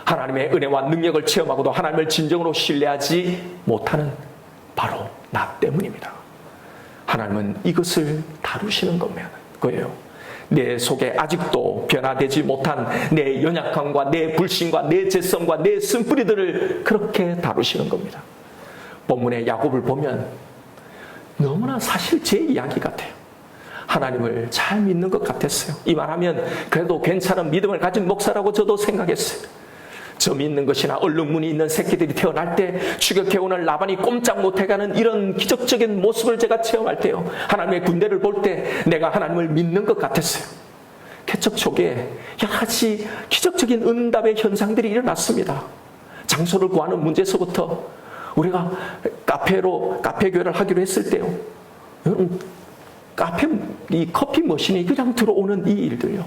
하나님의 은혜와 능력을 체험하고도 하나님을 진정으로 신뢰하지 못하는 바로 나 때문입니다. 하나님은 이것을 다루시는 거예요. 내 속에 아직도 변화되지 못한 내 연약함과 내 불신과 내 죄성과 내 쓴뿌리들을 그렇게 다루시는 겁니다. 본문의 야곱을 보면 너무나 사실 제 이야기 같아요. 하나님을 잘 믿는 것 같았어요. 이 말하면 그래도 괜찮은 믿음을 가진 목사라고 저도 생각했어요. 저 믿는 것이나 얼룩무늬 있는 새끼들이 태어날 때 추격해오는 라반이 꼼짝 못해가는 이런 기적적인 모습을 제가 체험할 때요, 하나님의 군대를 볼 때 내가 하나님을 믿는 것 같았어요. 개척 초기에 여러 가지 기적적인 응답의 현상들이 일어났습니다. 장소를 구하는 문제에서부터 우리가 카페 교회를 하기로 했을 때요, 여러분, 이 커피 머신이 그냥 들어오는 이 일들요,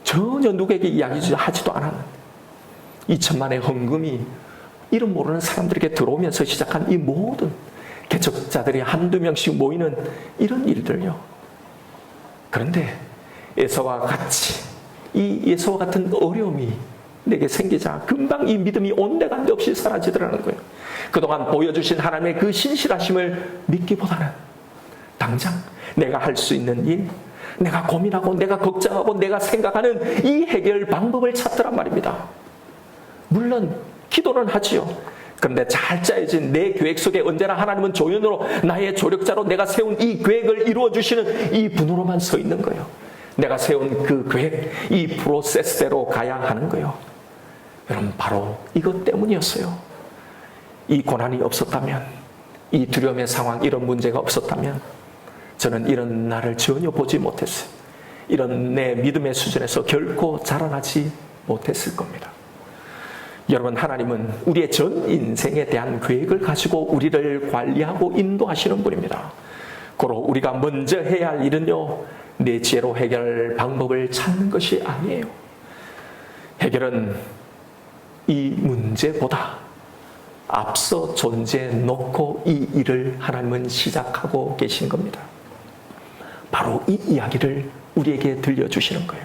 전혀 누구에게 이야기하지도 않았는데 2천만의 헌금이 이름 모르는 사람들에게 들어오면서 시작한 이 모든 개척자들이 한두 명씩 모이는 이런 일들요. 그런데 에서와 같이 이 에서와 같은 어려움이 내게 생기자 금방 이 믿음이 온데간데 없이 사라지더라는 거예요. 그동안 보여주신 하나님의 그 신실하심을 믿기보다는 당장 내가 할 수 있는 일, 내가 고민하고 내가 걱정하고 내가 생각하는 이 해결 방법을 찾더란 말입니다. 물론 기도는 하지요. 그런데 잘 짜여진 내 계획 속에 언제나 하나님은 조연으로 나의 조력자로 내가 세운 이 계획을 이루어주시는 이 분으로만 서 있는 거예요. 내가 세운 그 계획, 이 프로세스대로 가야 하는 거예요. 여러분, 바로 이것 때문이었어요. 이 고난이 없었다면, 이 두려움의 상황, 이런 문제가 없었다면 저는 이런 나를 전혀 보지 못했어요. 이런 내 믿음의 수준에서 결코 자라나지 못했을 겁니다. 여러분, 하나님은 우리의 전 인생에 대한 계획을 가지고 우리를 관리하고 인도하시는 분입니다. 고로 우리가 먼저 해야 할 일은요, 내 지혜로 해결 방법을 찾는 것이 아니에요. 해결은 이 문제보다 앞서 존재해 놓고 이 일을 하나님은 시작하고 계신 겁니다. 바로 이 이야기를 우리에게 들려주시는 거예요.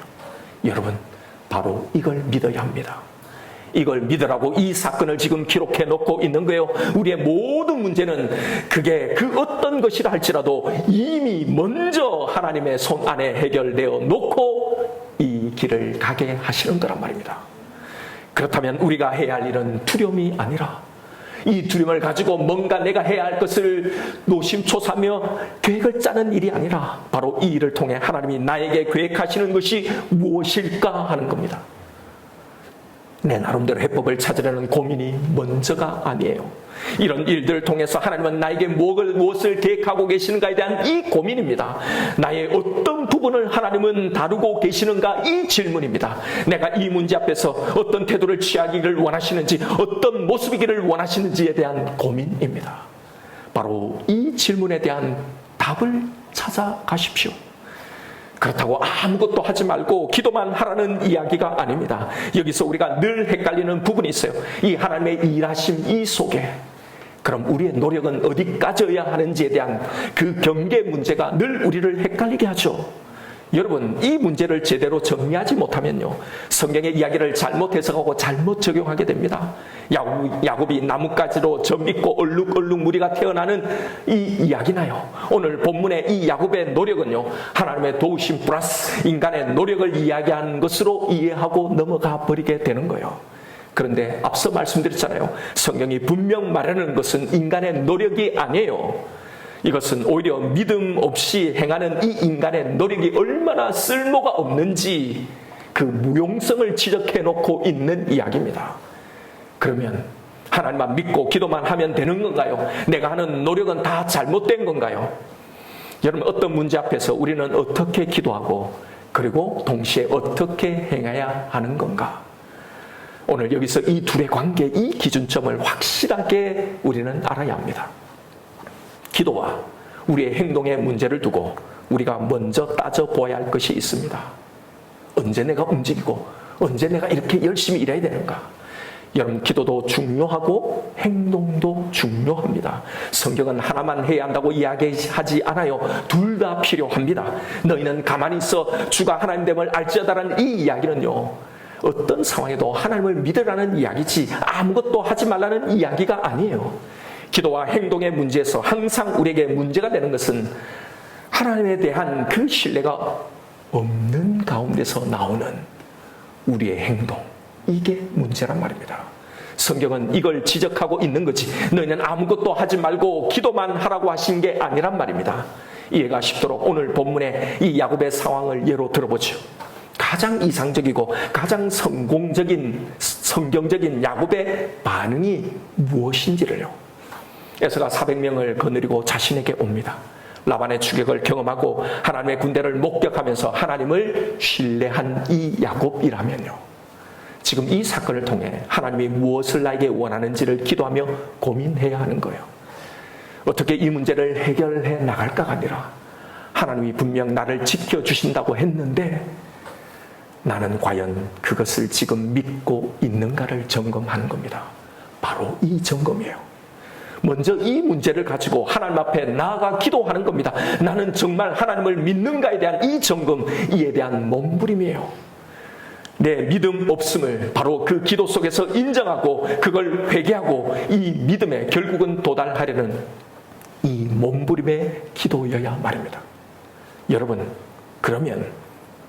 여러분, 바로 이걸 믿어야 합니다. 이걸 믿으라고 이 사건을 지금 기록해 놓고 있는 거예요. 우리의 모든 문제는 그게 그 어떤 것이라 할지라도 이미 먼저 하나님의 손 안에 해결되어 놓고 이 길을 가게 하시는 거란 말입니다. 그렇다면 우리가 해야 할 일은 두려움이 아니라 이 두려움을 가지고 뭔가 내가 해야 할 것을 노심초사하며 계획을 짜는 일이 아니라 바로 이 일을 통해 하나님이 나에게 계획하시는 것이 무엇일까 하는 겁니다. 내 나름대로 해법을 찾으려는 고민이 먼저가 아니에요. 이런 일들을 통해서 하나님은 나에게 무엇을 계획하고 계시는가에 대한 이 고민입니다. 나의 어떤 부분을 하나님은 다루고 계시는가, 이 질문입니다. 내가 이 문제 앞에서 어떤 태도를 취하기를 원하시는지, 어떤 모습이기를 원하시는지에 대한 고민입니다. 바로 이 질문에 대한 답을 찾아가십시오. 그렇다고 아무것도 하지 말고 기도만 하라는 이야기가 아닙니다. 여기서 우리가 늘 헷갈리는 부분이 있어요. 이 하나님의 일하심 이 속에 그럼 우리의 노력은 어디까지여야 하는지에 대한 그 경계 문제가 늘 우리를 헷갈리게 하죠. 여러분, 이 문제를 제대로 정리하지 못하면요, 성경의 이야기를 잘못 해석하고 잘못 적용하게 됩니다. 야곱이 나뭇가지로 젖먹고 얼룩얼룩 무리가 태어나는 이 이야기나요, 오늘 본문의 이 야곱의 노력은요, 하나님의 도우심 플러스 인간의 노력을 이야기하는 것으로 이해하고 넘어가 버리게 되는 거예요. 그런데 앞서 말씀드렸잖아요. 성경이 분명 말하는 것은 인간의 노력이 아니에요. 이것은 오히려 믿음 없이 행하는 이 인간의 노력이 얼마나 쓸모가 없는지 그 무용성을 지적해 놓고 있는 이야기입니다. 그러면 하나님만 믿고 기도만 하면 되는 건가요? 내가 하는 노력은 다 잘못된 건가요? 여러분, 어떤 문제 앞에서 우리는 어떻게 기도하고 그리고 동시에 어떻게 행해야 하는 건가? 오늘 여기서 이 둘의 관계, 이 기준점을 확실하게 우리는 알아야 합니다. 기도와 우리의 행동의 문제를 두고 우리가 먼저 따져보아야 할 것이 있습니다. 언제 내가 움직이고 언제 내가 이렇게 열심히 일해야 되는가? 여러분, 기도도 중요하고 행동도 중요합니다. 성경은 하나만 해야 한다고 이야기하지 않아요. 둘 다 필요합니다. 너희는 가만히 있어 주가 하나님됨을 알지어다라는 이 이야기는요, 어떤 상황에도 하나님을 믿으라는 이야기지 아무것도 하지 말라는 이야기가 아니에요. 기도와 행동의 문제에서 항상 우리에게 문제가 되는 것은 하나님에 대한 그 신뢰가 없는 가운데서 나오는 우리의 행동, 이게 문제란 말입니다. 성경은 이걸 지적하고 있는 거지, 너희는 아무것도 하지 말고 기도만 하라고 하신 게 아니란 말입니다. 이해가 쉽도록 오늘 본문의 이 야곱의 상황을 예로 들어보죠. 가장 이상적이고 가장 성경적인 야곱의 반응이 무엇인지를요, 에서가 400명을 거느리고 자신에게 옵니다. 라반의 추격을 경험하고 하나님의 군대를 목격하면서 하나님을 신뢰한 이 야곱이라면요, 지금 이 사건을 통해 하나님이 무엇을 나에게 원하는지를 기도하며 고민해야 하는 거예요. 어떻게 이 문제를 해결해 나갈까가 아니라 하나님이 분명 나를 지켜주신다고 했는데 나는 과연 그것을 지금 믿고 있는가를 점검하는 겁니다. 바로 이 점검이에요. 먼저 이 문제를 가지고 하나님 앞에 나아가 기도하는 겁니다. 나는 정말 하나님을 믿는가에 대한 이 점검, 이에 대한 몸부림이에요. 내 믿음 없음을 바로 그 기도 속에서 인정하고 그걸 회개하고 이 믿음에 결국은 도달하려는 이 몸부림의 기도여야 말입니다. 여러분, 그러면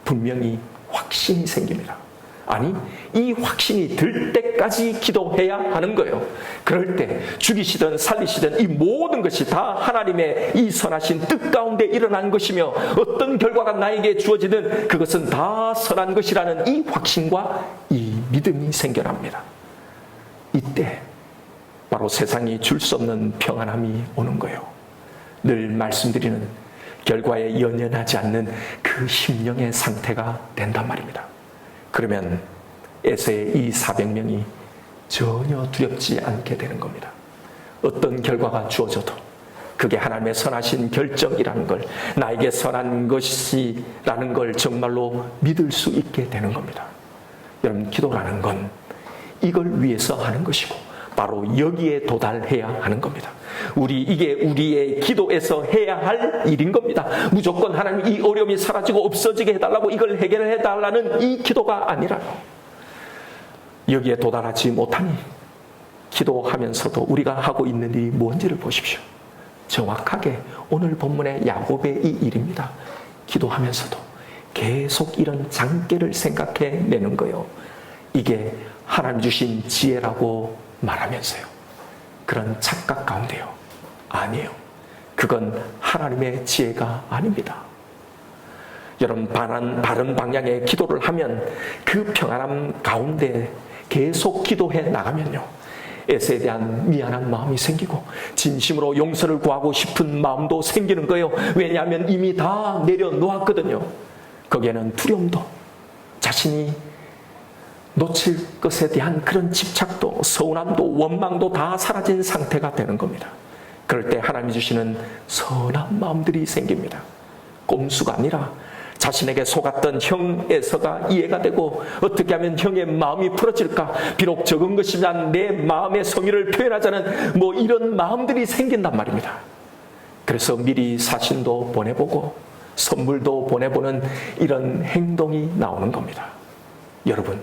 분명히 확신이 생깁니다. 아니, 이 확신이 들 때까지 기도해야 하는 거예요. 그럴 때 죽이시든 살리시든 이 모든 것이 다 하나님의 이 선하신 뜻 가운데 일어난 것이며 어떤 결과가 나에게 주어지든 그것은 다 선한 것이라는 이 확신과 이 믿음이 생겨납니다. 이때 바로 세상이 줄 수 없는 평안함이 오는 거예요. 늘 말씀드리는 결과에 연연하지 않는 그 심령의 상태가 된단 말입니다. 그러면 에서의 이 400명이 전혀 두렵지 않게 되는 겁니다. 어떤 결과가 주어져도 그게 하나님의 선하신 결정이라는 걸, 나에게 선한 것이라는 걸 정말로 믿을 수 있게 되는 겁니다. 여러분, 기도라는 건 이걸 위해서 하는 것이고 바로 여기에 도달해야 하는 겁니다. 이게 우리의 기도에서 해야 할 일인 겁니다. 무조건 하나님 이 어려움이 사라지고 없어지게 해달라고 이걸 해결해달라는 이 기도가 아니라요. 여기에 도달하지 못하니 기도하면서도 우리가 하고 있는 일이 뭔지를 보십시오. 정확하게 오늘 본문의 야곱의 이 일입니다. 기도하면서도 계속 이런 장깨를 생각해내는 거예요. 이게 하나님 주신 지혜라고 말하면서요. 그런 착각 가운데요. 아니에요. 그건 하나님의 지혜가 아닙니다. 여러분, 바른 방향의 기도를 하면 그 평안함 가운데 계속 기도해 나가면요. 에서에 대한 미안한 마음이 생기고 진심으로 용서를 구하고 싶은 마음도 생기는 거예요. 왜냐하면 이미 다 내려놓았거든요. 거기에는 두려움도, 자신이 놓칠 것에 대한 그런 집착도, 서운함도, 원망도 다 사라진 상태가 되는 겁니다. 그럴 때 하나님이 주시는 선한 마음들이 생깁니다. 꼼수가 아니라 자신에게 속았던 형 에서가 이해가 되고 어떻게 하면 형의 마음이 풀어질까? 비록 적은 것이지만 내 마음의 성의를 표현하자는 이런 마음들이 생긴단 말입니다. 그래서 미리 사신도 보내보고 선물도 보내보는 이런 행동이 나오는 겁니다. 여러분,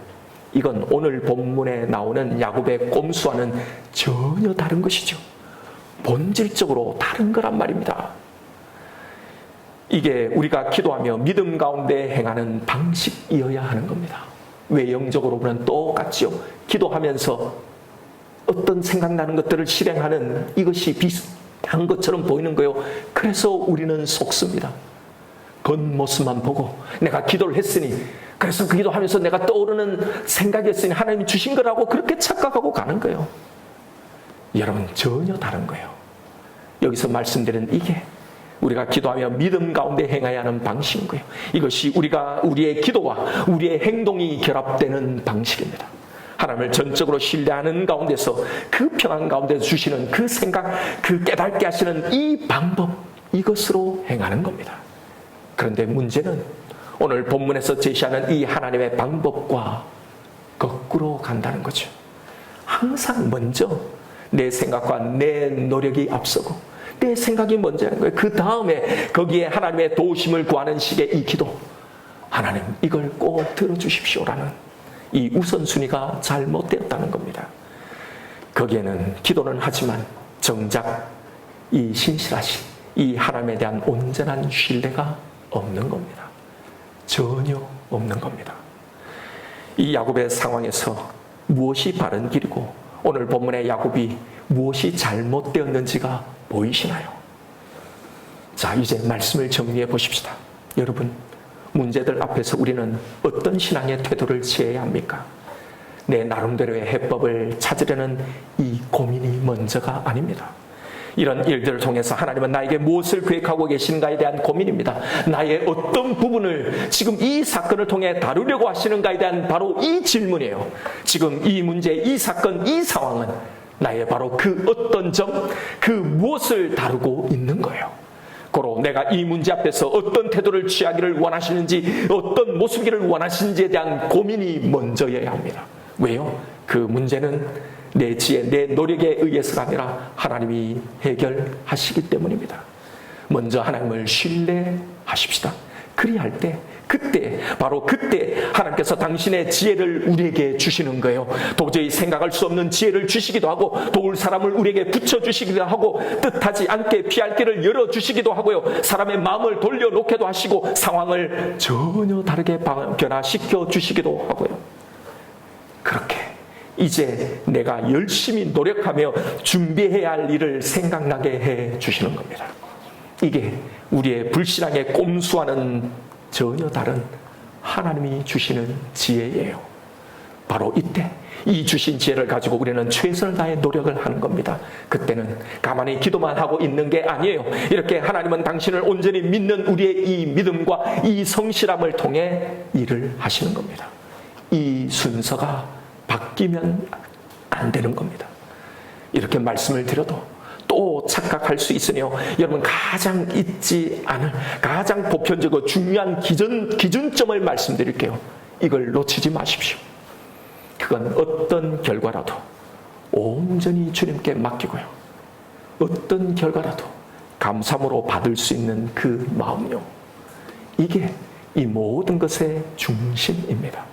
이건 오늘 본문에 나오는 야곱의 꼼수와는 전혀 다른 것이죠. 본질적으로 다른 거란 말입니다. 이게 우리가 기도하며 믿음 가운데 행하는 방식이어야 하는 겁니다. 외형적으로 보면 똑같지요. 기도하면서 어떤 생각나는 것들을 실행하는 이것이 비슷한 것처럼 보이는 거예요. 그래서 우리는 속습니다. 겉모습만 보고 내가 기도를 했으니, 그래서 그 기도하면서 내가 떠오르는 생각이었으니 하나님이 주신 거라고 그렇게 착각하고 가는 거예요. 여러분, 전혀 다른 거예요. 여기서 말씀드리는 이게 우리가 기도하며 믿음 가운데 행해야 하는 방식인 거예요. 이것이 우리의 기도와 우리의 행동이 결합되는 방식입니다. 하나님을 전적으로 신뢰하는 가운데서 그 평안 가운데 주시는 그 생각, 그 깨닫게 하시는 이 방법, 이것으로 행하는 겁니다. 그런데 문제는 오늘 본문에서 제시하는 이 하나님의 방법과 거꾸로 간다는 거죠. 항상 먼저 내 생각과 내 노력이 앞서고 내 생각이 먼저인 거예요. 그 다음에 거기에 하나님의 도우심을 구하는 식의 이 기도. 하나님, 이걸 꼭 들어주십시오라는 이 우선순위가 잘못되었다는 겁니다. 거기에는 기도는 하지만 정작 이 신실하신 이 하나님에 대한 온전한 신뢰가 없는 겁니다. 전혀 없는 겁니다. 이 야곱의 상황에서 무엇이 바른 길이고 오늘 본문의 야곱이 무엇이 잘못되었는지가 보이시나요? 자, 이제 말씀을 정리해 보십시다. 여러분, 문제들 앞에서 우리는 어떤 신앙의 태도를 취해야 합니까? 내 나름대로의 해법을 찾으려는 이 고민이 먼저가 아닙니다. 이런 일들을 통해서 하나님은 나에게 무엇을 계획하고 계신가에 대한 고민입니다. 나의 어떤 부분을 지금 이 사건을 통해 다루려고 하시는가에 대한 바로 이 질문이에요. 지금 이 문제, 이 사건, 이 상황은 나의 바로 그 어떤 점, 그 무엇을 다루고 있는 거예요. 고로 내가 이 문제 앞에서 어떤 태도를 취하기를 원하시는지, 어떤 모습이기를 원하시는지에 대한 고민이 먼저여야 합니다. 왜요? 그 문제는 내 지혜, 내 노력에 의해서가 아니라 하나님이 해결하시기 때문입니다. 먼저 하나님을 신뢰하십시다. 그리할 때, 바로 그때 하나님께서 당신의 지혜를 우리에게 주시는 거예요. 도저히 생각할 수 없는 지혜를 주시기도 하고, 도울 사람을 우리에게 붙여주시기도 하고, 뜻하지 않게 피할 길을 열어주시기도 하고요. 사람의 마음을 돌려놓기도 하시고, 상황을 전혀 다르게 변화시켜 주시기도 하고요. 그렇게 이제 내가 열심히 노력하며 준비해야 할 일을 생각나게 해 주시는 겁니다. 이게 우리의 불신앙의 꼼수와는 전혀 다른 하나님이 주시는 지혜예요. 바로 이때 이 주신 지혜를 가지고 우리는 최선을 다해 노력을 하는 겁니다. 그때는 가만히 기도만 하고 있는 게 아니에요. 이렇게 하나님은 당신을 온전히 믿는 우리의 이 믿음과 이 성실함을 통해 일을 하시는 겁니다. 이 순서가 바뀌면 안 되는 겁니다. 이렇게 말씀을 드려도 또 착각할 수 있으니요. 여러분, 가장 잊지 않을, 가장 보편적이고 중요한 기준점을 말씀드릴게요. 이걸 놓치지 마십시오. 그건 어떤 결과라도 온전히 주님께 맡기고요. 어떤 결과라도 감사함으로 받을 수 있는 그 마음요. 이게 이 모든 것의 중심입니다.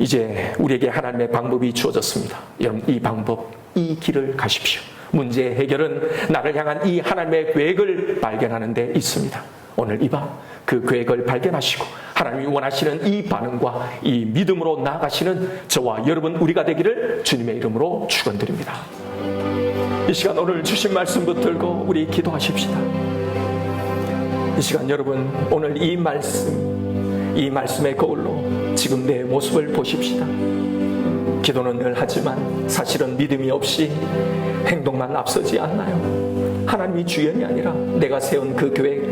이제 우리에게 하나님의 방법이 주어졌습니다. 여러분, 이 방법, 이 길을 가십시오. 문제의 해결은 나를 향한 이 하나님의 계획을 발견하는 데 있습니다. 오늘 이 밤 그 계획을 발견하시고 하나님이 원하시는 이 반응과 이 믿음으로 나아가시는 저와 여러분 우리가 되기를 주님의 이름으로 축원드립니다. 이 시간 오늘 주신 말씀 붙들고 우리 기도하십시다. 이 시간 여러분, 오늘 이 말씀의 거울로 지금 내 모습을 보십시다. 기도는 늘 하지만 사실은 믿음이 없이 행동만 앞서지 않나요? 하나님이 주연이 아니라 내가 세운 그 계획,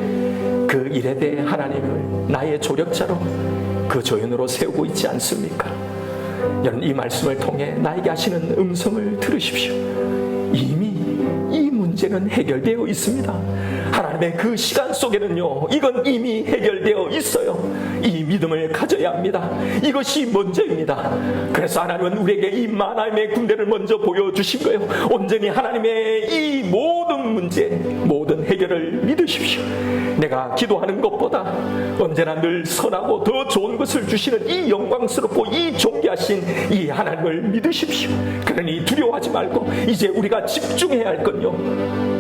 그 일에 대해 하나님을 나의 조력자로 그 조연으로 세우고 있지 않습니까? 여러분, 이 말씀을 통해 나에게 하시는 음성을 들으십시오. 이미 이 문제는 해결되어 있습니다. 하나님의 그 시간 속에는요, 이건 이미 해결되어 있어요. 이 믿음을 가져야 합니다. 이것이 먼저입니다. 그래서 하나님은 우리에게 이 하나님의 군대를 먼저 보여주신 거예요. 온전히 하나님의 이 모든 문제, 모든 해결을 믿으십시오. 내가 기도하는 것보다 언제나 늘 선하고 더 좋은 것을 주시는 이 영광스럽고 이 존귀하신 이 하나님을 믿으십시오. 그러니 두려워하지 말고 이제 우리가 집중해야 할 건요,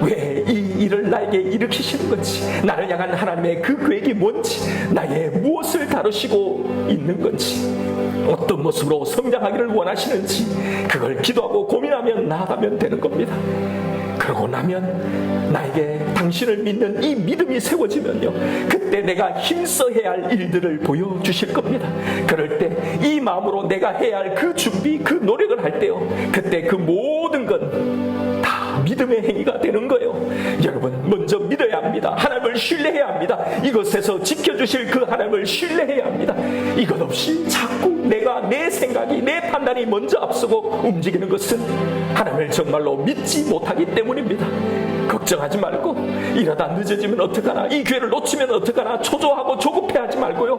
왜 이 일을 나에게 일으키시는 건지, 나를 향한 하나님의 그 계획이 뭔지, 나의 무엇을 다루시고 있는 건지, 어떤 모습으로 성장하기를 원하시는지, 그걸 기도하고 고민하며 나아가면 되는 겁니다. 그러고 나면 나에게 당신을 믿는 이 믿음이 세워지면요, 그때 내가 힘써 해야 할 일들을 보여주실 겁니다. 그럴 때 이 마음으로 내가 해야 할 그 준비, 그 노력을 할 때요, 그때 그 모든 건 다 믿음의 행위가 되는 거예요. 여러분, 먼저 믿어야 합니다. 하나님을 신뢰해야 합니다. 이것에서 지켜주실 그 하나님을 신뢰해야 합니다. 이것 없이 자꾸 내 생각이, 내 판단이 먼저 앞서고 움직이는 것은 하나님을 정말로 믿지 못하기 때문입니다. 걱정하지 말고, 이러다 늦어지면 어떡하나, 이 기회를 놓치면 어떡하나 초조하고 조급해하지 말고요,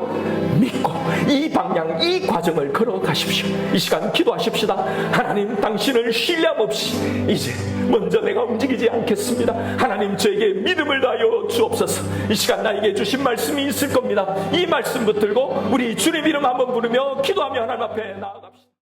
믿고 이 방향, 이 과정을 걸어가십시오. 이 시간 기도하십시다. 하나님, 당신을 신뢰함 없이 이제 먼저 내가 움직이지 않겠습니다. 하나님, 저에게 믿음을 다하여 주옵소서. 이 시간 나에게 주신 말씀이 있을 겁니다. 이 말씀 붙들고 우리 주님 이름 한번 부르며 기도하며 하나님 앞에 나아가